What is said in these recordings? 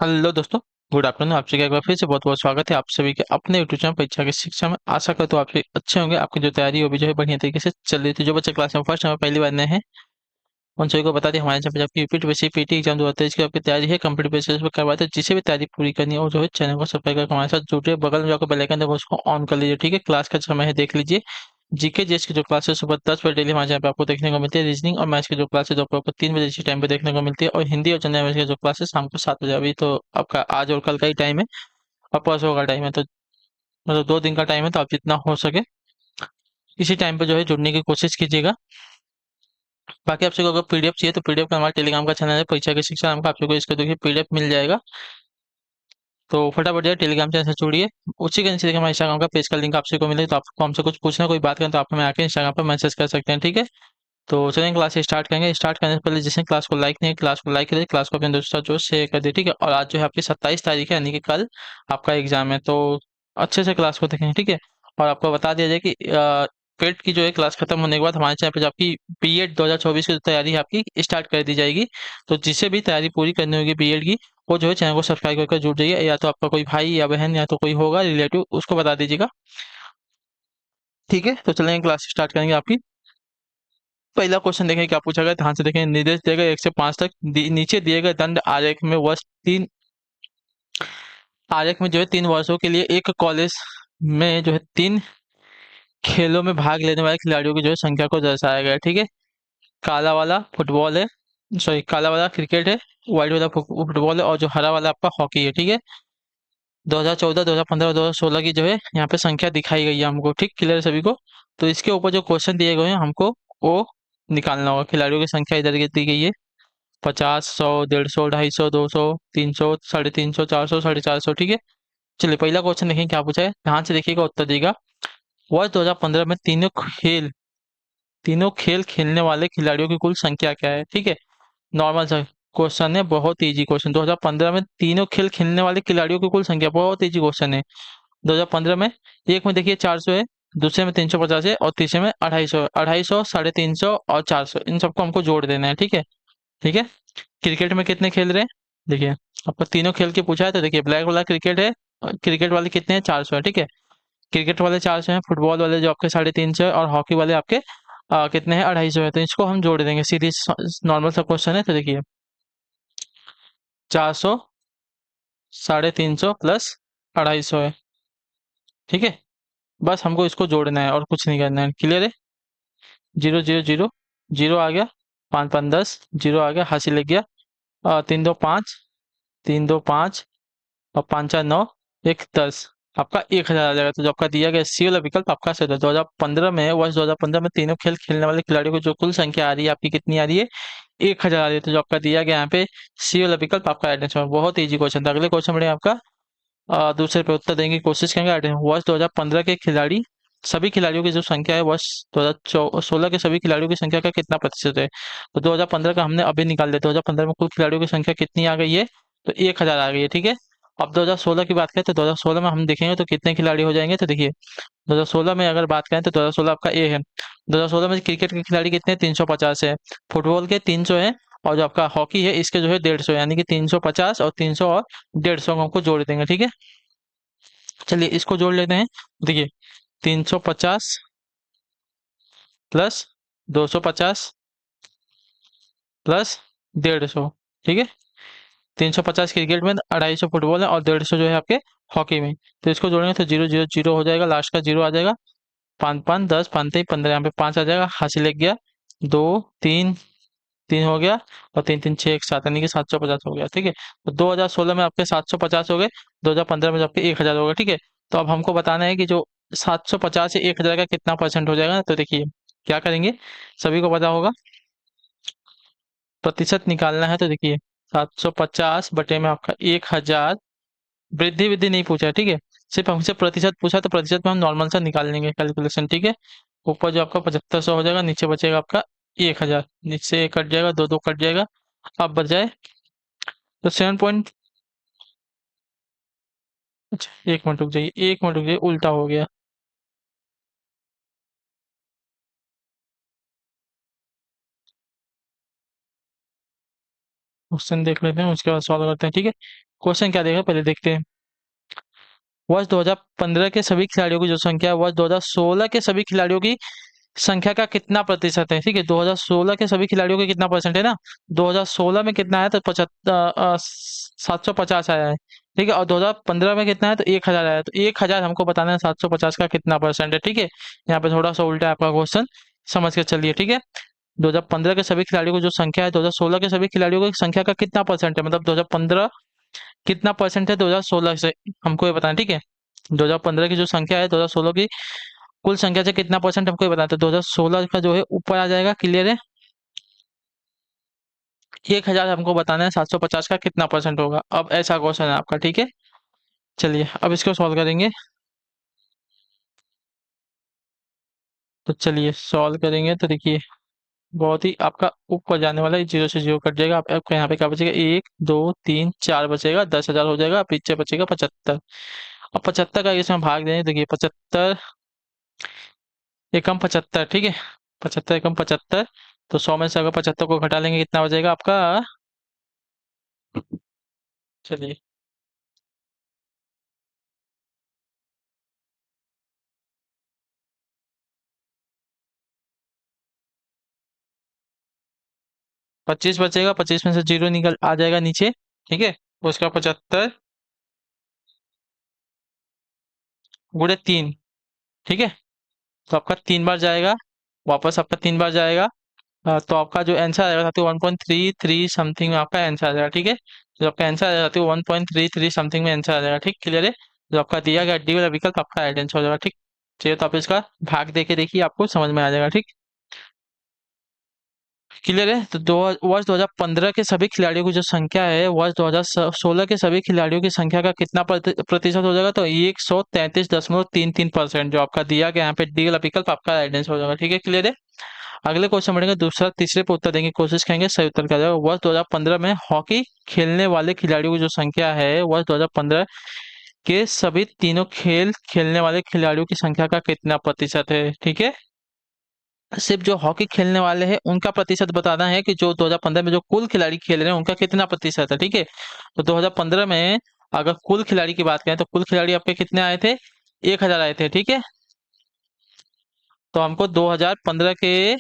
Hello दोस्तों। Good afternoon. आपसे एक बार फिर से बहुत बहुत स्वागत है आप सभी के अपने यूट्यूब चैनल परीक्षा की शिक्षा में। आशा करता हूँ आप सभी अच्छे होंगे। आपकी जो तैयारी है वो भी जो है बढ़िया तरीके से चल रही थी। जो बच्चे क्लास में फर्स्ट टाइम पहली बार नए हैं उन सभी को बता दें, हमारे यहाँ पे आपकी यूपी वैसे पीटी एग्जाम 2023 की आपकी तैयारी है कंप्यूटर बेसिस पर करवाते हैं। जिसे भी तैयारी पूरी करनी है और जो है चैनल को सब्सक्राइब करके हमारे साथ जुड़े, बगल में जो आपको बेल आइकन है वो उसको ऑन कर लीजिए। ठीक है, क्लास का समय है देख लीजिए। जीके जीएस की जो क्लास है सुबह 10 बजे डेली हमारे यहाँ पे आपको देखने को मिलती है। रीजनिंग और मैथ्स की जो क्लास है जो आपको 3 बजे इसी टाइम पे देखने को मिलती है। और हिंदी और जनरल नॉलेज की जो क्लास है शाम को 7 बजे। अभी तो आपका आज और कल का ही टाइम है और परसों का टाइम है, तो मतलब 2 दिन का टाइम है, तो आप जितना हो सके इसी टाइम पे जो है जुड़ने की कोशिश कीजिएगा। बाकी आपसे अगर पीडीएफ चाहिए तो पीडीएफ का हमारा टेलीग्राम का चैनल है परीक्षा की शिक्षा नाम का, आपको इसका देखिए पीडीएफ मिल जाएगा। तो फटाफट जाए टेलीग्राम चैनल से जुड़िए। उसी के नीचे देखिए हमारे इंस्टाग्राम का पेज का लिंक आपसे को मिले, तो आपको हमसे कुछ पूछना कोई बात करें तो आप हमें आके इंस्टाग्राम पर मैसेज कर सकते हैं। ठीक है, तो चलिए क्लास स्टार्ट करेंगे। स्टार्ट करने से पहले जिसने क्लास को लाइक नहीं है क्लास को लाइक करिए, क्लास को अपने दोस्तों जो शेयर कर दिए। ठीक है, और आज जो है आपकी 27 तारीख है यानी कि कल आपका एग्जाम है, तो अच्छे से क्लास को देखेंगे। ठीक है, और आपको बता दिया जाए कि पेट की जो है क्लास खत्म होने के बाद हमारे चैनल पे जो आपकी बीएड 2024 की जो तैयारी है आपकी स्टार्ट कर दी जाएगी। तो जिसे भी तैयारी पूरी करनी होगी बीएड की वो जो है चैनल को सब्सक्राइब करके जुड़ जाइए, या तो आपका कोई भाई या बहन या तो कोई होगा रिलेटिव उसको बता दीजिएगा। ठीक है, तो चलेंगे क्लास स्टार्ट करेंगे आपकी। पहला क्वेश्चन देखें क्या पूछा गया, ध्यान से देखें। निर्देश दिए गए 1 से 5 तक नीचे दिए गए दंड आरेख में वर्ष 3 आरेख में जो है 3 वर्षों के लिए एक कॉलेज में जो है 3 खेलों में भाग लेने वाले खिलाड़ियों की जो है संख्या को दर्शाया गया है। ठीक है, काला वाला फुटबॉल है, सॉरी काला वाला क्रिकेट है, व्हाइट वाला फुटबॉल है और जो हरा वाला आपका हॉकी है। ठीक है, 2014 2015 और 2016 की जो है यहाँ पे संख्या दिखाई गई है हमको। ठीक, क्लियर है सभी को। तो इसके ऊपर जो क्वेश्चन दिए गए हैं हमको वो निकालना होगा। खिलाड़ियों की संख्या इधर दी गई है 50, 100, 150, 250, 200, 300, 350, 400, 450। ठीक है, चलिए पहला क्वेश्चन देखिए क्या पूछा है, ध्यान से देखिएगा उत्तर देगा। वर्ष 2015 में तीनों खेल खेलने वाले खिलाड़ियों की कुल संख्या क्या है। ठीक है, नॉर्मल सा क्वेश्चन है, बहुत इजी क्वेश्चन। 2015 में तीनों खेल खेलने वाले खिलाड़ियों की कुल संख्या, बहुत इजी क्वेश्चन है। 2015 में एक में देखिए 400 है, दूसरे में 350 है और तीसरे में 250 है। 250, 350 और 400 इन सबको हमको जोड़ देना है। ठीक है, ठीक है। क्रिकेट में कितने खेल रहे हैं, देखिए आपको तीनों खेल के पूछा है, तो देखिए ब्लैक वाला क्रिकेट है, क्रिकेट वाले कितने हैं 400 है। ठीक है, क्रिकेट वाले 400 हैं, फुटबॉल वाले जो आपके 350 है और हॉकी वाले आपके कितने हैं 250 है। तो इसको हम जोड़ देंगे, सीधी नॉर्मल सा क्वेश्चन है। तो देखिए 400, 350 प्लस 250 है। ठीक है, बस हमको इसको जोड़ना है और कुछ नहीं करना है। क्लियर है। 0 0 0 जीरो आ गया, 5 5 10 जीरो आ गया, हासिल लग गया। 3 2 5, 3 2 5 और 5 4 9, 1 10, आपका 1000 आ जाएगा। तो जो आपका दिया गया सी वाला विकल्प आपका सही था। 2015 में, वर्ष 2015 में तीनों खेल खेलने वाले खिलाड़ियों को जो कुल संख्या आ रही है आपकी कितनी आ रही है, 1000 आ रही है। तो जो आपका दिया गया यहाँ पे सी वाला विकल्प आपका एडेंस है। बहुत ईजी क्वेश्चन था। अगले क्वेश्चन बढ़े आपका दूसरे पे उत्तर देने की कोशिश करेंगे। वर्ष 2015 के खिलाड़ी, सभी खिलाड़ियों की जो संख्या है वर्ष 2016 के सभी खिलाड़ियों की संख्या का कितना प्रतिशत है। तो 2015 का हमने अभी निकाल दिया। 2015 में कुल खिलाड़ियों की संख्या कितनी आ गई है, तो 1000 आ गई है। ठीक है, अब 2016 की बात करें तो 2016 में हम देखेंगे तो कितने खिलाड़ी हो जाएंगे। तो देखिए 2016 में अगर बात करें तो 2016 आपका ए है। 2016 में क्रिकेट के खिलाड़ी कितने 350 है, फुटबॉल के 300 है और जो आपका हॉकी है इसके जो है 150, यानी कि 350 और 300 और 150 को हमको जोड़ देंगे। ठीक है, चलिए इसको जोड़ लेते हैं। देखिए 350 प्लस 250 प्लस 150। ठीक है, 350 क्रिकेट में, 250 फुटबॉल है और 150 जो है आपके हॉकी में। तो इसको जोड़ेंगे तो 0 0 0 हो जाएगा, लास्ट का 0 आ जाएगा। 5 5 10 5 3 15, यहाँ पे 5 आ जाएगा, हासिल लग गया। 2 3 3 हो गया और 3 3 6 एक साथ, यानी कि 750 हो गया। ठीक है, तो 2016 में आपके 750 हो गए, 2015 में जो आपके 1000 हो गए। ठीक है, तो अब हमको बताना है कि जो 750 से 1000 का कितना परसेंट हो जाएगा। तो देखिए क्या करेंगे, सभी को पता होगा प्रतिशत निकालना है। तो देखिए 750 बटे में आपका 1000, वृद्धि वृद्धि नहीं पूछा है। ठीक है, सिर्फ हमसे प्रतिशत पूछा, तो प्रतिशत में हम नॉर्मल सा निकाल लेंगे कैलकुलेशन। ठीक है, ऊपर जो आपका 7500 हो जाएगा, नीचे बचेगा आपका 1000, नीचे से कट जाएगा, दो दो कट जाएगा, अब बच जाए तो 7 पॉइंट। अच्छा 1 मिनट रुक जाइए, 1 मिनट रुक जाइए, उल्टा हो गया। क्वेश्चन देख लेते हैं, उसके बाद सॉल्व करते हैं, ठीक है। क्वेश्चन क्या देगा पहले देखते हैं। वर्ष 2015 के सभी खिलाड़ियों की जो संख्या है वर्ष 2016 के सभी खिलाड़ियों की संख्या का कितना प्रतिशत है, ठीक है। 2016 के सभी खिलाड़ियों के कितना परसेंट है ना, 2016 में कितना आया तो 750 आया है, ठीक है। और 2015 में कितना है तो 1000 आया है, तो 1000 हमको बताना है 750 का कितना परसेंट है, ठीक है। यहाँ पे थोड़ा सा उल्टा है आपका क्वेश्चन, समझ के चलिए, ठीक है। 2015 के सभी खिलाड़ियों की जो संख्या है 2016 के सभी खिलाड़ियों की संख्या का कितना परसेंट है, मतलब 2015 कितना परसेंट है 2016 से, हमको ये बताना है, ठीक है। 2015 की जो संख्या है 2016 की कुल संख्या से कितना परसेंट हमको ये बताना है, तो 2016 का जो है ऊपर आ जाएगा, क्लियर है। 1000 हमको बताना है 750 का कितना परसेंट होगा। अब ऐसा क्वेश्चन है आपका, ठीक है। चलिए अब इसको सॉल्व करेंगे। तो चलिए सॉल्व करेंगे, तो देखिए बहुत ही आपका ऊपर जाने वाला है, 0 से 0 कट जाएगा, आपका यहाँ पे क्या बचेगा, 1 2 3 4 बचेगा, 10,000 हो जाएगा, पीछे बचेगा 75। अब 75 का इसमें भाग देंगे, देखिए 75 एकम 75, ठीक है। 75 एकम 75, तो 100 में से अगर 75 को घटा लेंगे कितना बचेगा आपका, चलिए 25 बचेगा, 25 में से 0 निकल आ जाएगा नीचे, ठीक है। उसका 75 गुणे 3, ठीक है। तो आपका 3 बार जाएगा, वापस आपका 3 बार जाएगा। तो आपका जो आंसर आएगा तो 1.33 समथिंग में आपका आंसर आ जाएगा, ठीक है। जो आपका आंसर आ जाएगा तो 1.33 समथिंग में आंसर आ जाएगा, ठीक, क्लियर है। जो आपका दिया गया डी वाला विकल्प आपका राइट आंसर हो जाएगा, ठीक। चलिए तो आप इसका भाग दे के देखिए, आपको समझ में आ जाएगा, ठीक, क्लियर है। तो वर्ष 2015 के सभी खिलाड़ियों की जो संख्या है वर्ष 2016 के सभी खिलाड़ियों की संख्या का कितना प्रतिशत हो जाएगा, तो 133.33%, जो आपका दिया गया यहाँ पे डी वाला विकल्प आपका राइट आंसर हो जाएगा, ठीक है, क्लियर है। अगले क्वेश्चन बढ़ेंगे, दूसरा तीसरे पे उत्तर देंगे की कोशिश करेंगे, सही उत्तर क्या जाएगा। वर्ष 2015 में हॉकी खेलने वाले खिलाड़ियों की जो संख्या है वर्ष 2015 के सभी तीनों खेल खेलने वाले खिलाड़ियों की संख्या का कितना प्रतिशत है, ठीक है। सिर्फ जो हॉकी खेलने वाले हैं उनका प्रतिशत बताना है कि जो 2015 में जो कुल खिलाड़ी खेल रहे हैं उनका कितना प्रतिशत है, ठीक है। तो 2015 में अगर कुल खिलाड़ी की बात करें तो कुल खिलाड़ी आपके कितने आए थे, 1000 आए थे, ठीक है। तो हमको 2015 के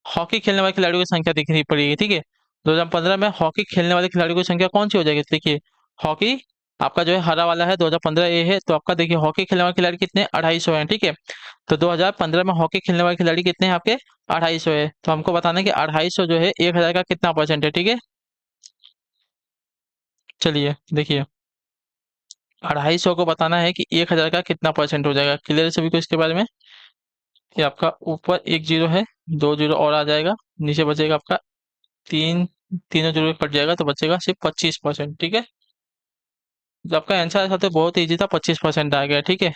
हॉकी खेलने वाले खिलाड़ियों की संख्या दिखनी पड़ेगी, ठीक है। 2015 में हॉकी खेलने वाले खिलाड़ियों की संख्या कौन सी हो जाएगी, देखिए हॉकी आपका जो है हरा वाला है 2015 ए है, तो आपका देखिए हॉकी खेलने वाले खिलाड़ी कितने 250 हैं, ठीक है। तो 2015 में हॉकी खेलने वाले खिलाड़ी कितने हैं आपके 250 है, तो हमको बताना है कि 250 जो है 1000 का कितना परसेंट है, ठीक है। चलिए देखिए 250 को बताना है कि 1000 का कितना परसेंट हो जाएगा, क्लियर है सभी को इसके बारे में। ये आपका ऊपर एक जीरो है, 2 जीरो और आ जाएगा, नीचे बचेगा आपका तीन, तीनों जीरो कट जाएगा तो बचेगा सिर्फ 25%, ठीक है। जो आपका आंसर था तो बहुत ईजी था, 25% आ गया, ठीक है।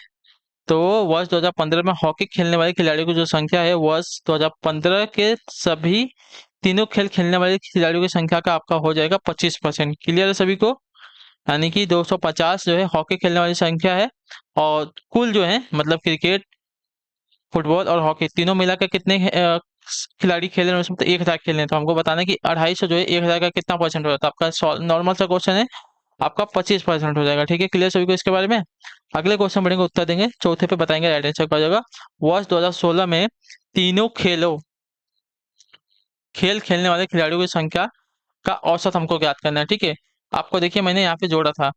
तो वर्ष 2015 में हॉकी खेलने वाले खिलाड़ियों की जो संख्या है वर्ष 2015 के सभी तीनों खेल खेलने वाले खिलाड़ियों की संख्या का आपका हो जाएगा 25%, क्लियर है सभी को। यानी कि 250 जो है हॉकी खेलने वाली संख्या है, और कुल जो है मतलब क्रिकेट फुटबॉल और हॉकी तीनों मिला के कितने खिलाड़ी खेल रहे हैं उसमें, तो 1000 खेल रहे हैं, तो हमको बताना है कि 250 जो है 1000 का कितना परसेंट हो जाता है। आपका नॉर्मल सा क्वेश्चन है, आपका 25% हो जाएगा, ठीक है, क्लियर सभी को इसके बारे में। अगले क्वेश्चन बढ़ेंगे, उत्तर देंगे, चौथे पे बताएंगे राइट आंसर क्या हो जाएगा। वर्ष 2016 में तीनों खेल खेलने वाले खिलाड़ियों की संख्या का औसत हमको ज्ञात करना है, ठीक है। आपको देखिए मैंने यहाँ पे जोड़ा था,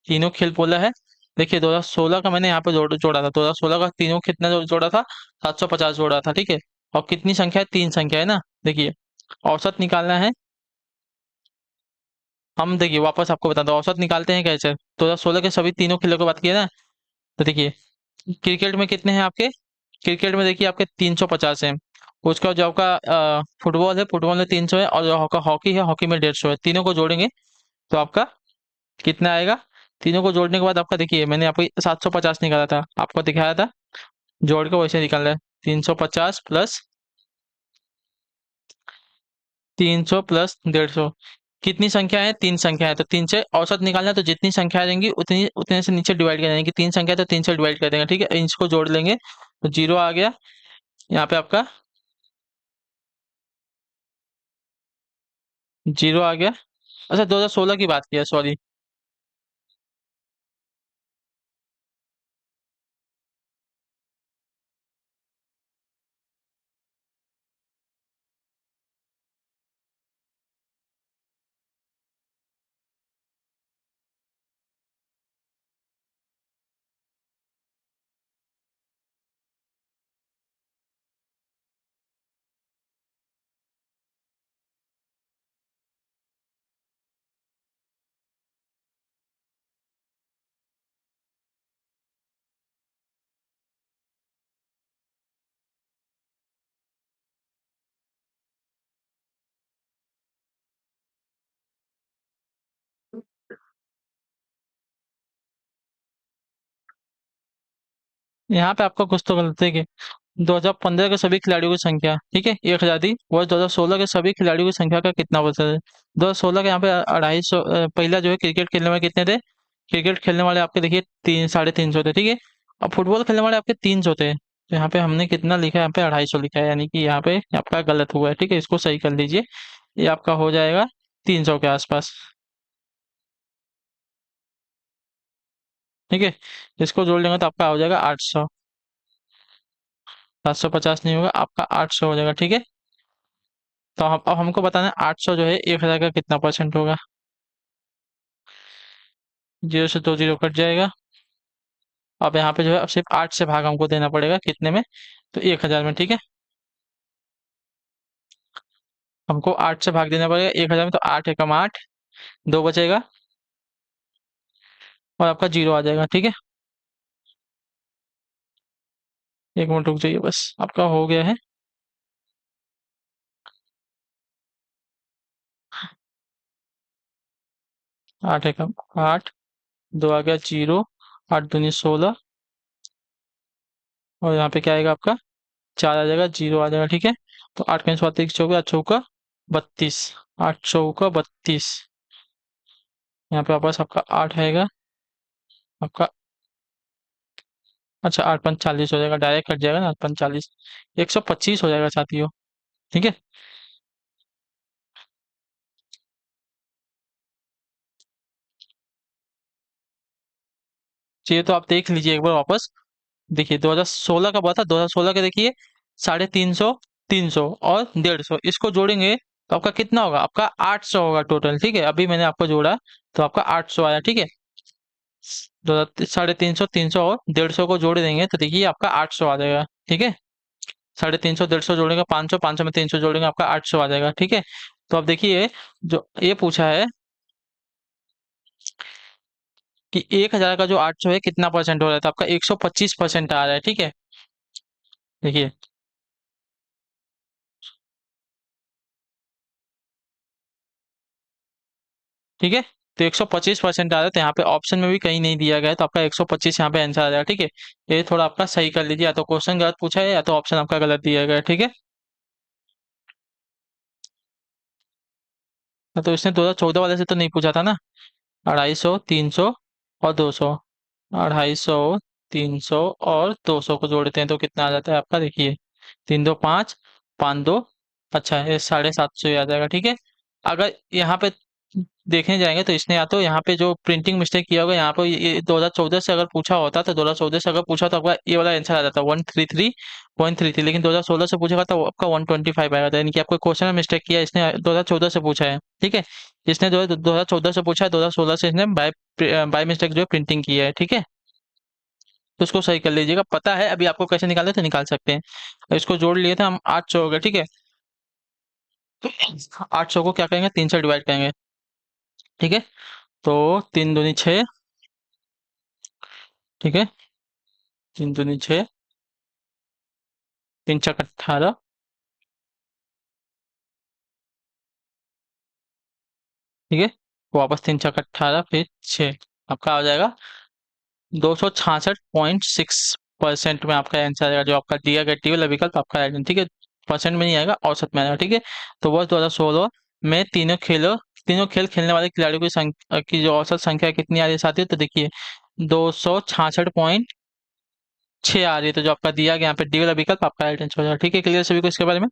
तीनों खेल बोला है, देखिए 2016 का मैंने यहाँ पे जोड़ा था, 2016 का तीनों कितना जोड़ा था, 750 जोड़ा था, ठीक है। और कितनी संख्या है, 3 संख्या है ना, देखिए औसत निकालना है। हम देखिए वापस आपको बताता हूँ औसत निकालते हैं कैसे। 2016 के सभी तीनों खेलों की बात की है ना, तो देखिए क्रिकेट में कितने हैं आपके, क्रिकेट में देखिए आपके 350 है। उसका जो आपका फुटबॉल है, फुटबॉल में 300 है, और जो आपका हॉकी है, हॉकी में 150 है। तीनों को जोड़ेंगे तो आपका कितना आएगा, तीनों को जोड़ने के बाद आपका देखिए मैंने आपको 750 निकाला था, आपको दिखाया था, जोड़ के वैसे निकालना है। 350 प्लस 300 प्लस 150, कितनी संख्या है, 3 संख्या है, तो 3 से औसत निकालना है, तो जितनी संख्या आ जाएंगी उतनी उतने से नीचे डिवाइड कर देंगे, कि 3 संख्या है तो 3 से डिवाइड कर देंगे, ठीक है। इसको जोड़ लेंगे तो 0 आ गया, यहाँ पे आपका जीरो आ गया। अच्छा 2016 की बात किया, सॉरी। यहाँ पे आपका कुछ तो गलत है कि 2015 के सभी खिलाड़ियों की संख्या, ठीक है, 1000 थी। वर्ष 2016 के सभी खिलाड़ियों की संख्या का कितना प्रतिशत है? 2016 के यहाँ पे 250, पहला जो है क्रिकेट खेलने वाले कितने थे? क्रिकेट खेलने वाले आपके देखिए तीन, 350 थे, ठीक है। अब फुटबॉल खेलने वाले आपके 300 थे, तो यहाँ पे हमने कितना लिखा है? यहाँ पे 250 लिखा है, यानी कि यहाँ पे आपका गलत हुआ है, ठीक है। इसको सही कर लीजिए, ये आपका हो जाएगा 300 के आसपास, ठीक है। इसको जोड़ लेंगे तो आपका हो जाएगा 800। 750 नहीं होगा आपका, 800 हो जाएगा, ठीक है। तो हम अब हमको बताना है 800 जो है 1000 का कितना परसेंट होगा। जीरो से दो जीरो कट जाएगा। अब यहाँ पे जो है अब सिर्फ 8 से भाग हमको देना पड़ेगा, कितने में? तो 1000 में, ठीक है। हमको 8 से भाग देना पड़ेगा 1000 में, तो 8 एकम 8, दो बचेगा और आपका जीरो आ जाएगा, ठीक है। एक मिनट रुक जाइए बस, आपका हो गया है। 8 एकम 8, दो आ गया जीरो, 8 दूनी 16, और यहाँ पे क्या आएगा आपका? 4 आ जाएगा, जीरो आ जाएगा, ठीक है। तो 8 का 32 8 चौका 32, 8 चौका 32, यहाँ पे वापस आपका 8 आएगा आपका। अच्छा 8 पंच 40 हो जाएगा, डायरेक्ट कट जाएगा ना, 8 पंच 40, 125 हो जाएगा साथियों, ठीक है। चाहिए तो आप देख लीजिए एक बार वापस। देखिए 2016 का बात था, 2016 का देखिए 350, 300 और 150, इसको जोड़ेंगे तो आपका कितना होगा? आपका 800 होगा टोटल, ठीक है। अभी मैंने आपको जोड़ा तो आपका 800 आया, ठीक है। 350, 300 और 150 को जोड़ देंगे तो देखिए आपका 800 आ जाएगा, ठीक है। 350, 150 जोड़ेंगे 500, 500 में 300 जोड़ेंगे आपका 800 आ जाएगा, ठीक है। तो अब देखिए जो ये पूछा है कि 1000 का जो 800 है कितना परसेंट हो रहा है, तो आपका 125% आ रहा है, ठीक है। देखिए, ठीक है। तो 125% आ रहा है, तो यहाँ पे ऑप्शन में भी कहीं नहीं दिया गया है, तो आपका 125 यहाँ पे आंसर आ जाएगा, ठीक है। ये थोड़ा आपका सही कर लीजिए, या तो क्वेश्चन गलत पूछा है या तो ऑप्शन आपका गलत दिया गया है, ठीक है। हाँ, तो इसने 2014 वाले से तो नहीं पूछा था ना। 250, 300 और 200, 250, 300 और 200 को जोड़ते हैं तो कितना आ जाता है आपका? देखिए, 3 2 5, 5 2, अच्छा ये 750 आ जाएगा, ठीक है। अगर यहाँ पे देखने जाएंगे तो इसने या तो यहाँ पे जो प्रिंटिंग मिस्टेक किया होगा, यहाँ पे ये 2014 से अगर पूछा होता तो 2014 से अगर पूछा तो आपका ये वाला आंसर आ जाता 133.33, लेकिन 2016 से पूछेगा तो आपका 125 आएगा, यानी कि आपको क्वेश्चन में मिस्टेक किया, इसने 2014 से पूछा है, ठीक है। इसने जो है 2014 से पूछा है, 2016 से इसने बाय मिस्टेक जो है प्रिंटिंग की है, ठीक है। तो उसको सही कर लीजिएगा, पता है अभी आपको कैसे निकालना है तो निकाल सकते हैं। और इसको जोड़ लिए थे हम, 800 हो गया, ठीक है। 800 को क्या करेंगे? 3 से डिवाइड करेंगे, ठीक है। तो 3 दूनी 6, ठीक है। 3 दूनी 6, 3 छक 18, ठीक है। वापस 3 छक 18 फिर 6, आपका आ जाएगा 266.6% में आपका आंसर आएगा, जो आपका दिया गया टी वाला विकल्प आपका आएगा, ठीक है। परसेंट में नहीं आएगा, औसत में आएगा, ठीक है। तो वर्ष 2016 में तीनों खेल खेलने वाले खिलाड़ियों की संख्या की जो औसत संख्या कितनी आ रही है साथियों? तो देखिए 266.6 आ रही है, तो जो आपका दिया गया यहाँ पे डी वाला विकल्प आपका राइट आंसर हो जाएगा, ठीक है। क्लियर सभी को इसके बारे में?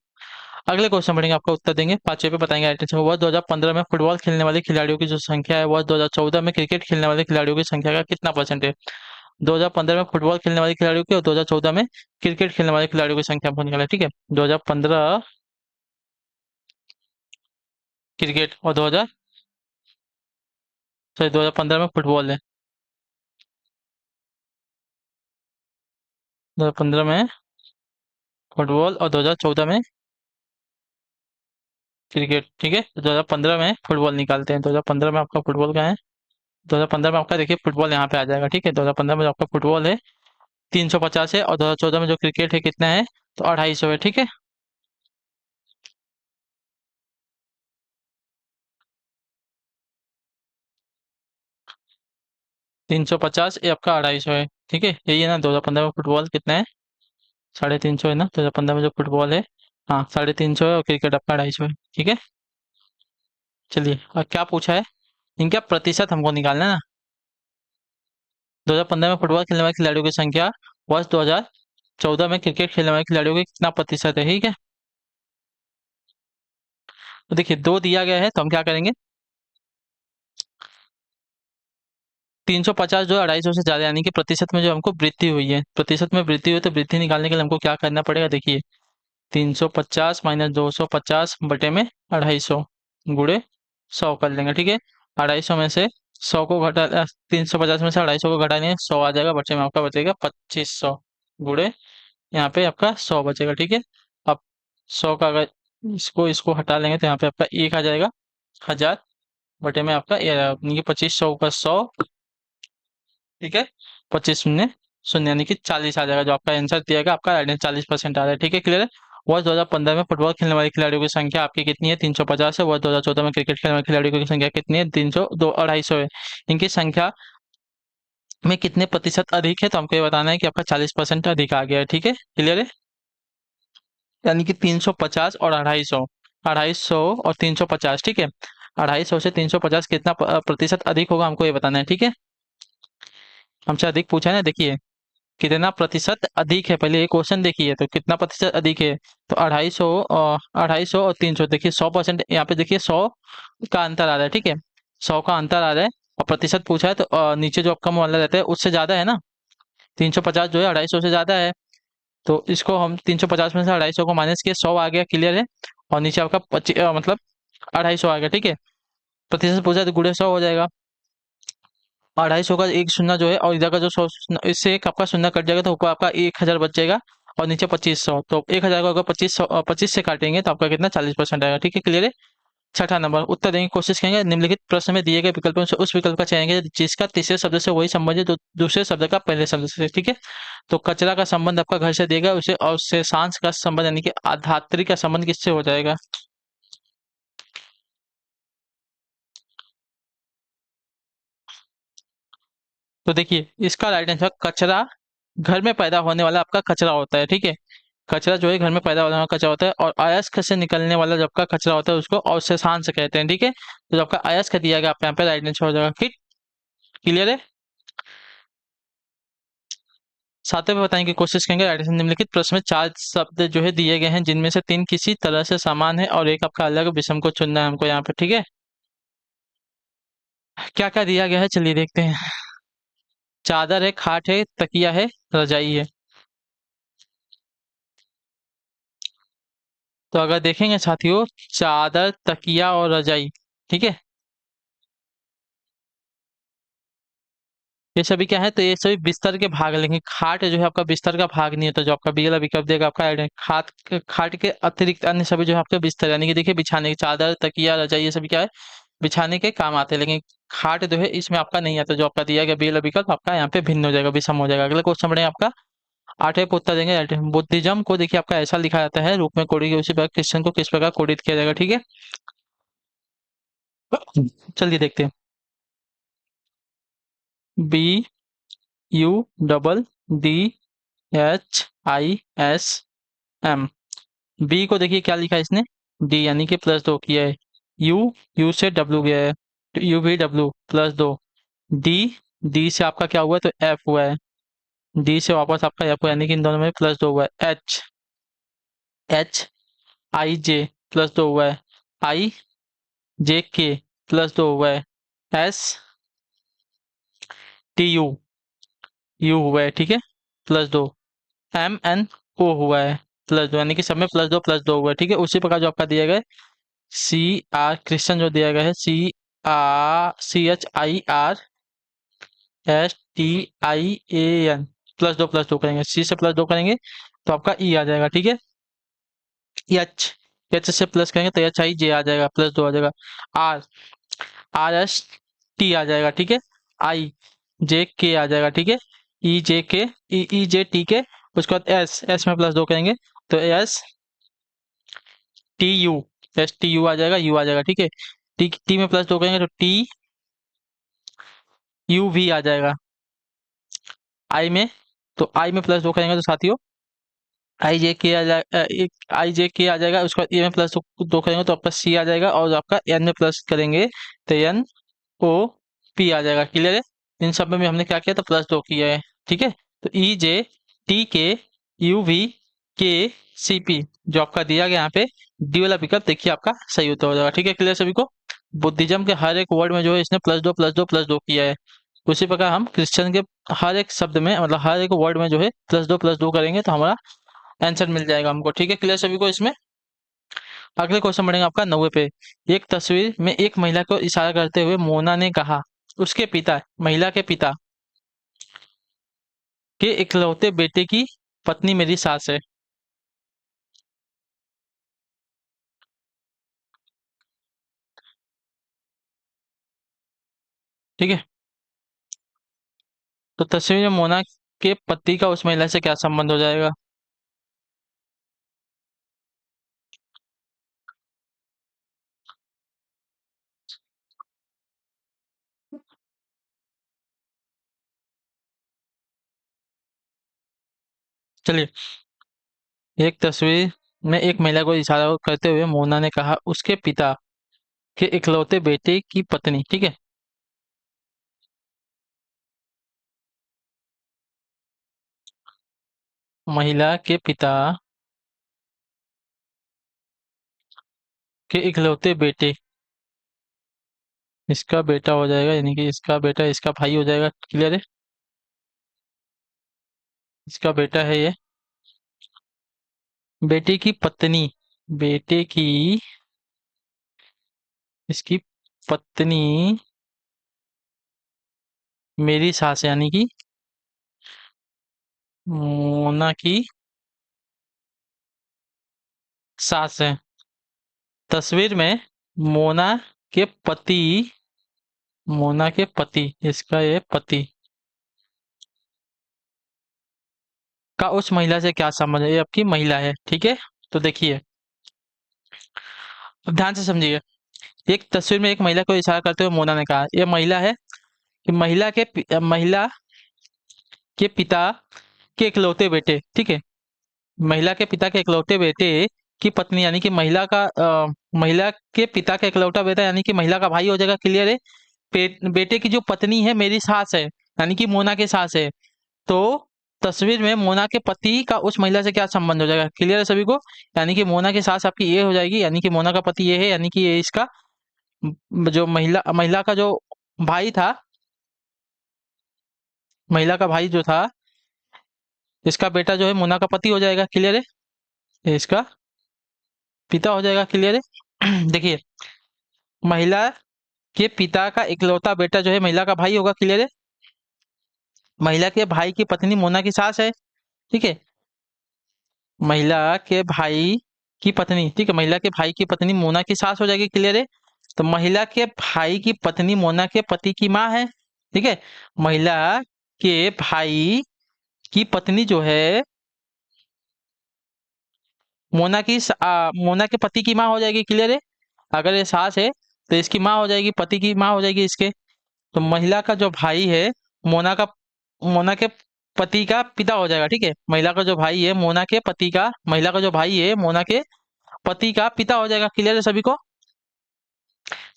अगले क्वेश्चन पढ़ेंगे, आपका उत्तर देंगे, 5वें पे बताएंगे राइट आंसर। वर्ष 2015 में फुटबॉल खेलने वाले खिलाड़ियों की जो संख्या है, वर्ष 2014 में क्रिकेट खेलने वाले खिलाड़ियों की संख्या का कितना परसेंट है? 2015 में फुटबॉल खेलने वाले खिलाड़ियों की और 2014 में क्रिकेट खेलने वाले खिलाड़ियों की संख्या हमको निकाला है, ठीक है। 2015 क्रिकेट और 2015 में फुटबॉल है, 2015 में फुटबॉल और 2014 में क्रिकेट, ठीक है। तो 2015 में फुटबॉल निकालते हैं, 2015 में आपका फुटबॉल का है, 2015 में आपका देखिए फुटबॉल यहाँ पे आ जाएगा, ठीक है। 2015 में जो आपका फुटबॉल है 350 है, और 2014 में जो क्रिकेट है कितना है, तो 250 है, ठीक है। 350 ये आपका 250 है, ठीक है। यही है ना, 2015 में फुटबॉल कितना है, 350 है ना, 2015 में जो फुटबॉल है, हाँ 350 है, और क्रिकेट आपका 250 है, ठीक है। चलिए, अब क्या पूछा है, इनका प्रतिशत हमको निकालना है ना। 2015 में फुटबॉल खेलने वाले खिलाड़ियों की संख्या, वर्ष 2014 में क्रिकेट खेलने वाले खिलाड़ियों की कितना प्रतिशत है, ठीक है। तो देखिए, दो दिया गया है, तो हम क्या करेंगे, 350 जो है 250 से ज्यादा, यानी कि प्रतिशत में जो हमको वृद्धि हुई है, प्रतिशत में वृद्धि हुई, तो वृद्धि निकालने के लिए हमको क्या करना पड़ेगा, देखिए 350 माइनस 250 बटे में 250 गुड़े 100 कर लेंगे, ठीक है। 250 में से 100 को घटा, 350 में से 250 को घटाने 100 आ जाएगा, बचे में आपका बचेगा 2500 गुड़े, यहाँ पे आपका 100 बचेगा, ठीक है। अब 100 का अगर इसको इसको हटा लेंगे तो यहाँ पे आपका 1 आ जाएगा, 1000 बटे में आपका ये यानी कि 2500 का 100, ठीक है। 25 शून्य शून्य यानी कि 40 आ जाएगा, जो आपका आंसर दिया गया आपका 40% आ रहा है, ठीक है, क्लियर है। वर्ष 2015 में फुटबॉल खेलने वाले खिलाड़ियों की संख्या आपकी कितनी है, 350 है। वर्ष 2014 में क्रिकेट खेलने वाले खिलाड़ियों की संख्या कितनी है, 250 है। इनकी संख्या में कितने प्रतिशत अधिक है, तो हमको ये बताना है कि आपका 40% अधिक आ गया है, ठीक है, क्लियर है। यानी कि 350 और 250, 250 और 350, ठीक है। 250 से 350 कितना प्रतिशत अधिक होगा, हमको ये बताना है, ठीक है। हमसे अधिक पूछा है ना, देखिए कितना प्रतिशत अधिक है, पहले ये क्वेश्चन देखिए, तो कितना प्रतिशत अधिक है, तो 250 और 300, देखिए 100%, यहाँ पे देखिए 100 का अंतर आ रहा है, ठीक है। 100 का अंतर आ रहा है, और प्रतिशत पूछा है, तो नीचे जो कम वाला रहता है उससे ज्यादा है ना, 350 जो है 250 से ज्यादा है, तो इसको हम 350 में से 250 को माइनस किया, 100 आ गया, क्लियर है। और नीचे आपका मतलब 250 आ गया, ठीक है। प्रतिशत पूछा है तो गुणे 100 हो जाएगा, 250 का एक शून्य जो है, और इधर का जो 100, इससे एक आपका शून्य कट जाएगा, तो ऊपर आपका 1000 बच जाएगा, और नीचे 2500, तो 1000 को अगर 25 से काटेंगे तो आपका कितना 40% आएगा, ठीक है, क्लियर है। छठा नंबर, उत्तर देने की कोशिश करेंगे, निम्नलिखित प्रश्न में दिए गए विकल्पों से उस विकल्प का चयन करें जिसका तीसरे शब्द से वही संबंध है जो दूसरे शब्द का पहले शब्द से, ठीक है। तो कचरा का संबंध आपका घर से दिएगा उसे, और शेषांश का संबंध यानी कि आधात्री का संबंध किससे हो जाएगा। तो देखिए, इसका राइट आंसर, कचरा घर में पैदा होने वाला आपका कचरा होता है, ठीक है। कचरा जो है घर में पैदा होने वाला कचरा होता है, और अयस्क से निकलने वाला जब का कचरा होता है उसको अवशेषांश कहते हैं, ठीक है। तो जब आपका अयस्क दिया गया, आप यहाँ पे राइट आंसर हो जाएगा, ठीक, क्लियर है। सातवें पे बताने की कोशिश करेंगे, राइट आंसर, निम्नलिखित प्रश्न में चार शब्द जो है दिए गए हैं जिनमें से तीन किसी तरह से समान है और एक आपका अलग विषम को चुनना है हमको यहाँ पे, ठीक है। क्या क्या दिया गया है, चलिए देखते हैं। चादर है, खाट है, तकिया है, रजाई है। तो अगर देखेंगे साथियों, चादर, तकिया और रजाई, ठीक है, ये सभी क्या है, तो ये सभी बिस्तर के भाग है, लेकिन खाट जो है आपका बिस्तर का भाग नहीं होता, जो आपका बी वाला विकल्प देगा आपका खाट के अतिरिक्त अन्य सभी जो है आपके बिस्तर, यानी कि देखिए बिछाने की चादर, तकिया, रजाई, ये सभी क्या है, बिछाने के काम आते हैं, लेकिन खाट जो है इसमें आपका नहीं आता, जो आपका दिया गया बी वाला विकल्प आपका यहाँ पे भिन्न हो जाएगा, विषम हो जाएगा। अगला क्वेश्चन बढ़े आपका, आठवें पे उत्तर देंगे। बुद्धिज्म को देखिए आपका ऐसा लिखा जाता है, रूप में कोडित, उसी प्रकार क्रिश्चियन को किस प्रकार कोडित किया जाएगा, ठीक है। चलिए देखते हैं, B U double D H I S M. B को देखिए क्या लिखा है इसने, डी यानी कि +2 किया है। यू, यू से डब्ल्यू गया है, तो यू भी डब्ल्यू +2। डी, डी से आपका क्या हुआ, तो एफ हुआ है, डी से वापस आपका एफ हुआ, यानी कि इन दोनों में +2 हुआ है। H, H I J plus 2 हुआ है, आई जे के प्लस 2 हुआ है, एस टी यू यू हुआ है, ठीक है, प्लस 2, एम एन ओ हुआ है प्लस 2, यानी कि सब में प्लस 2 हुआ है, ठीक है। उसी प्रकार जो आपका दिया गया है सी आर क्रिश्चियन जो दिया गया है CHIR STIAN प्लस दो करेंगे, सी से प्लस 2 करेंगे तो आपका ई आ जाएगा, ठीक है। एच एच से प्लस करेंगे तो HIJ आ जाएगा, प्लस 2 आ जाएगा। आर RST आ जाएगा, ठीक है। आई जे के आ जाएगा, ठीक है। EJK EJTK, उसके बाद एस में प्लस 2 करेंगे तो STU आ जाएगा, यू आ जाएगा, ठीक है। टी में प्लस 2 करेंगे तो TUV आ जाएगा आई में, तो आई में प्लस 2 करेंगे तो साथियों आई जे के आ जाएगा, उसके बाद ए में प्लस 2 करेंगे तो आपका सी आ जाएगा, और आपका एन में प्लस करेंगे तो NOP आ जाएगा, क्लियर है। इन सब में भी हमने क्या किया तो प्लस 2 किया है, ठीक है। तो EJTK UVK CP जो आपका दिया गया यहाँ पे डी वाला विकल्प देखिए आपका सही उत्तर हो जाएगा, ठीक है। क्लियर सभी को। बुद्धिज्म के हर एक वर्ड में जो है इसने प्लस दो किया है। उसी प्रकार हम क्रिश्चियन के हर एक शब्द में, मतलब हर एक वर्ड में जो है प्लस दो करेंगे तो हमारा आंसर मिल जाएगा हमको, ठीक है। क्लियर सभी को। इसमें अगले क्वेश्चन बढ़ेंगे आपका 90 पे। एक तस्वीर में एक महिला को इशारा करते हुए मोना ने कहा उसके पिता, महिला के पिता के इकलौते बेटे की पत्नी मेरी सास है, ठीक है। तो तस्वीर में मोना के पति का उस महिला से क्या संबंध हो जाएगा? चलिए, एक तस्वीर में एक महिला को इशारा करते हुए मोना ने कहा उसके पिता के इकलौते बेटे की पत्नी, ठीक है। महिला के पिता के इकलौते बेटे, इसका बेटा हो जाएगा, यानी कि इसका बेटा इसका भाई हो जाएगा, क्लियर है। इसका बेटा है ये, बेटे की पत्नी, बेटे की इसकी पत्नी मेरी सास है, यानी कि मोना की सास है। तस्वीर में मोना के पति, मोना के पति, इसका ये पति का उस महिला से क्या संबंध है? ये आपकी महिला है, ठीक है। तो देखिए, अब ध्यान से समझिए। एक तस्वीर में एक महिला को इशारा करते हुए मोना ने कहा, यह महिला है कि महिला के पिता के इकलौते बेटे, ठीक है। महिला के पिता के इकलौते बेटे की पत्नी, यानी कि महिला के पिता का इकलौता बेटा, यानी कि महिला का भाई हो जाएगा, क्लियर है। बेटे की जो पत्नी है मेरी सास है, यानी कि मोना की सास है। तो तस्वीर में मोना के पति का उस महिला से क्या संबंध हो जाएगा? क्लियर है सभी को। यानी कि मोना की सास आपकी ये हो जाएगी, यानी कि मोना का पति ये है, यानी कि ये इसका जो महिला का जो भाई था, महिला का भाई जो था, इसका बेटा जो है मोना का पति हो जाएगा, क्लियर है। ये इसका पिता हो जाएगा, क्लियर है। देखिए, महिला के पिता का इकलौता बेटा जो है महिला का भाई होगा, क्लियर है। महिला के भाई की पत्नी मोना की सास है, ठीक है। महिला के भाई की पत्नी, ठीक है, महिला के भाई की पत्नी मोना की सास हो जाएगी, क्लियर है। तो महिला के भाई की पत्नी मोना के पति की माँ है, ठीक है। महिला के भाई की पत्नी जो है मोना के पति की माँ हो जाएगी, क्लियर है। अगर ये सास है तो इसकी माँ हो जाएगी, पति की माँ हो जाएगी इसके। तो महिला का जो भाई है मोना का मोना के पति का पिता हो जाएगा, ठीक है। महिला का जो भाई है मोना के पति का महिला का जो भाई है मोना के पति का पिता हो जाएगा, क्लियर है सभी को।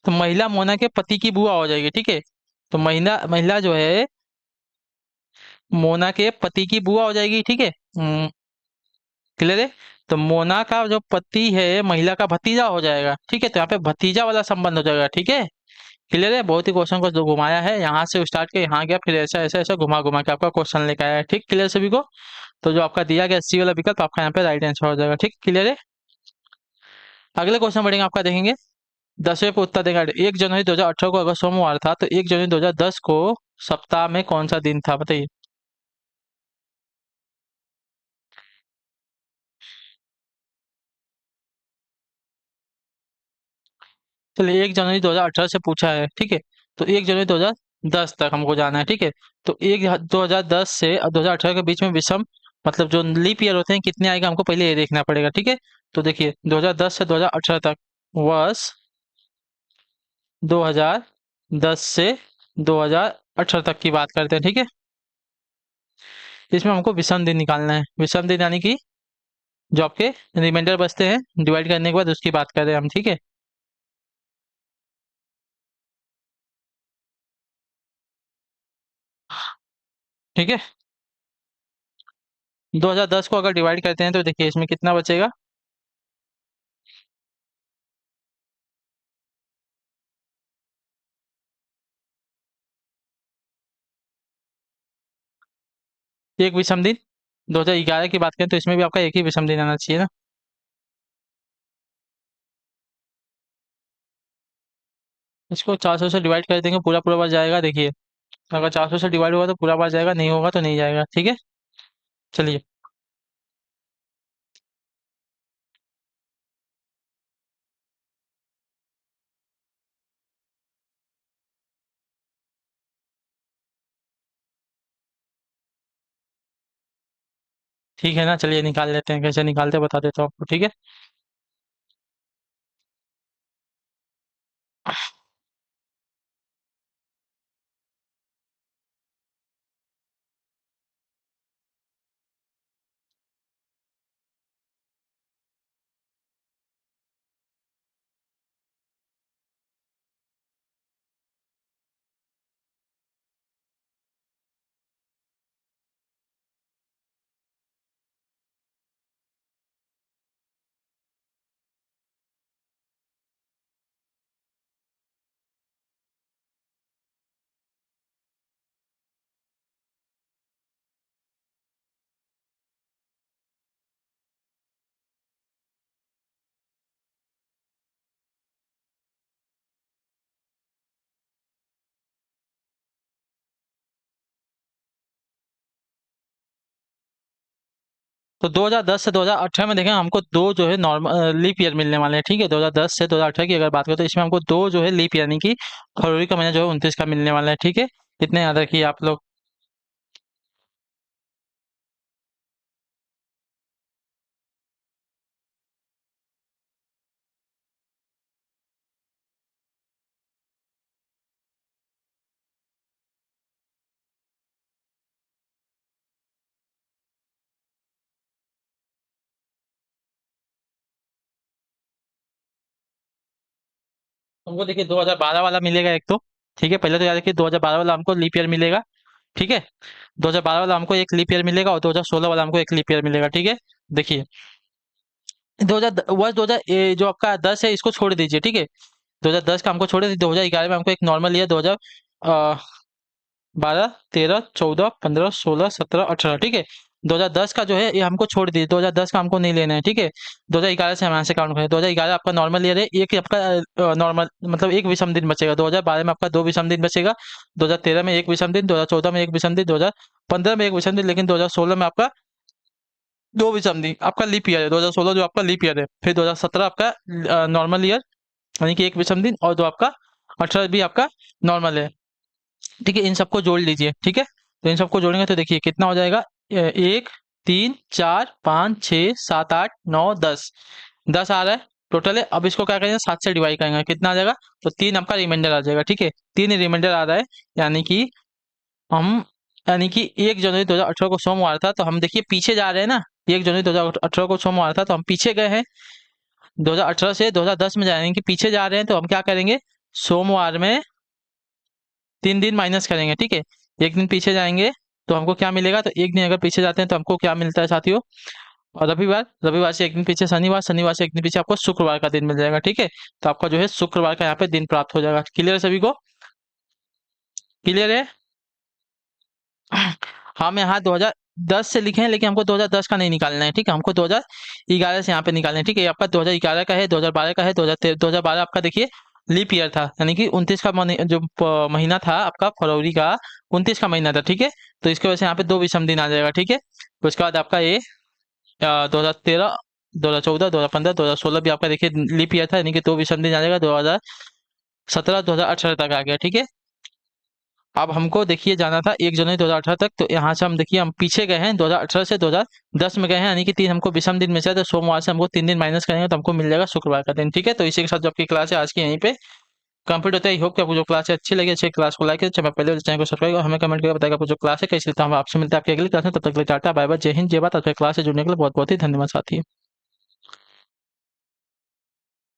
तो महिला मोना के पति की बुआ हो जाएगी, ठीक है। तो महिला महिला जो है मोना के पति की बुआ हो जाएगी, ठीक है। क्लियर है। तो मोना का जो पति है महिला का भतीजा हो जाएगा, ठीक है। तो यहाँ पे भतीजा वाला संबंध हो जाएगा, ठीक है। क्लियर है, बहुत ही क्वेश्चन को जो घुमाया है, यहाँ से स्टार्ट के यहाँ गया, फिर ऐसा ऐसा ऐसा घुमा घुमा के आपका क्वेश्चन लेकर आया है, ठीक। क्लियर सभी को। तो जो आपका दिया गया सी वाला विकल्प आपका यहाँ पे राइट आंसर हो जाएगा, ठीक। क्लियर है। अगले क्वेश्चन बढ़ेंगे, आपका देखेंगे 10वें पे उत्तर देगा। 1 जनवरी 2018 को अगर सोमवार था तो 1 जनवरी 2010 को सप्ताह में कौन सा दिन था, बताइए। चलिए 1 जनवरी 2018 से पूछा है, ठीक है। तो 1 जनवरी 2010 तक हमको जाना है, ठीक है। तो 2010 से 2018 के बीच में विषम मतलब जो लीप ईयर होते हैं कितने आएगा, हमको पहले ये देखना पड़ेगा, ठीक है। तो देखिए 2010 से 2018 तक वर्ष 2010 से 2018 तक की बात करते हैं, ठीक है। इसमें हमको विषम दिन निकालना है। विषम दिन यानी कि जो आपके रिमाइंडर बचते हैं डिवाइड करने के बाद उसकी बात कर रहे हैं हम, ठीक है। ठीक है, 2010 को अगर डिवाइड करते हैं तो देखिए इसमें कितना बचेगा। एक विषम दिन। 2011 की बात करें तो इसमें भी आपका एक ही विषम दिन आना चाहिए ना। इसको 400 से डिवाइड कर देंगे, पूरा पूरा बार जाएगा, देखिए। अगर 400 से डिवाइड होगा तो पूरा बार जाएगा, नहीं होगा तो नहीं जाएगा, ठीक है। चलिए। ठीक है ना, चलिए निकाल लेते हैं, कैसे निकालते हैं बता देता हूँ आपको, ठीक है। तो 2010 से 2018 में देखें हमको दो जो है नॉर्मल लीप ईयर मिलने वाले हैं, ठीक है। 2010 से 2018 की अगर बात करें तो इसमें हमको दो जो है लीप यानी कि फरवरी का महीना जो है 29 का मिलने वाला है, ठीक है। इतने याद रखिए आप लोग। हमको देखिए 2012 वाला मिलेगा एक तो, ठीक है। पहले तो याद रखिए 2012 वाला हमको लीप ईयर मिलेगा, ठीक है। 2012 वाला हमको एक लीप ईयर मिलेगा और 2016 वाला हमको एक लीप ईयर मिलेगा, ठीक है। देखिए 2000 वर्ष 2000 जो आपका 10 है इसको छोड़ दीजिए, ठीक है। 2010 का हमको छोड़ दीजिए। 2011 में हमको एक नॉर्मल ईयर 2012 13 14 15 16 17 18, ठीक है। 2010 का जो है ये हमको छोड़ दीजिए, 2010 का हमको नहीं लेना है, ठीक है। 2011 से हम यहाँ से काउंट करें, 2011 आपका नॉर्मल ईयर है, एक आपका नॉर्मल मतलब एक विषम दिन बचेगा। 2012 में आपका दो विषम दिन बचेगा, 2013 में एक विषम दिन, 2014 में एक विषम दिन, 2015 में एक विषम दिन, लेकिन 2016 में आपका दो विषम दिन। आपका लीप ईयर है 2016 जो आपका लीप ईयर है। फिर 2017 आपका नॉर्मल ईयर यानी कि एक विषम दिन, और जो आपका 18 भी आपका नॉर्मल है, ठीक है। इन सबको जोड़ लीजिए, ठीक है। तो इन सबको जोड़ेंगे तो देखिए कितना हो जाएगा। 1 3 4 5 6 7 8 9 10, 10 आ रहा है टोटल है। अब इसको क्या करेंगे, 7 से डिवाइड करेंगे, कितना आ जाएगा। तो 3 आपका रिमाइंडर आ जाएगा, ठीक है। 3 रिमाइंडर आ रहा है, यानी कि हम यानी कि 1 जनवरी 2018 को सोमवार था, तो हम देखिए पीछे जा रहे हैं ना। 1 जनवरी 2018 को सोमवार था तो हम पीछे गए हैं, 2018 से 2010 में जा रहे हैं कि पीछे जा रहे हैं, तो हम क्या करेंगे, सोमवार में 3 दिन माइनस करेंगे, ठीक है। एक दिन पीछे जाएंगे तो हमको क्या मिलेगा, तो एक दिन अगर पीछे जाते हैं तो हमको क्या मिलता है साथियों, और रविवार, रविवार से एक दिन पीछे शनिवार, शनिवार से एक दिन पीछे आपको शुक्रवार का दिन मिल जाएगा, ठीक है। तो आपका जो है शुक्रवार का यहाँ पे दिन प्राप्त हो जाएगा। क्लियर है सभी को? क्लियर है? हम यहाँ 2010 से लिखे हैं, लेकिन हमको 2010 का नहीं निकालना है, ठीक है। हमको 2011 से यहाँ पे निकालना है, ठीक है। ये आपका 2011 का है, 2012 का है, 2013, 2012 आपका देखिए लीप ईयर था, यानी कि 29 का जो महीना था आपका फरवरी का, 29 का महीना था, ठीक है। तो इसकी वजह से यहाँ पे दो विषम दिन आ जाएगा, ठीक है। तो उसके बाद आपका ये 2013, 2014, 2015, 2016 भी आपका देखिए लीप ईयर था, यानी कि दो विषम दिन आ जाएगा। 2017, 2018 तक आ गया, ठीक है। अब हमको देखिए जाना था 1 जनवरी 2018 तक, तो यहाँ से हम देखिए हम पीछे गए हैं, 2018 से 2010 में गए हैं, यानी कि तीन हमको विषम दिन में से, तो सोमवार से हमको 3 दिन माइनस करेंगे तो हमको मिल जाएगा शुक्रवार का दिन, ठीक है। तो इसी के साथ जो आपकी क्लास है आज की यहीं पे कंप्लीट होता है। आई होप कि आपको जो क्लास है अच्छी लगी, अच्छी क्लास को लाइक करें, चाहे पहले चैनल को सब्सक्राइब और हमें कमेंट करके बताएगा आपको जो क्लास है कैसी लगता है। हम आपसे मिलते हैं आपकी अगली क्लास में, तब तक के लिए टाटा बाय बाय, जय हिंद, जय भारत। आपके क्लास से जुड़ने के लिए बहुत बहुत ही धन्यवाद साथी।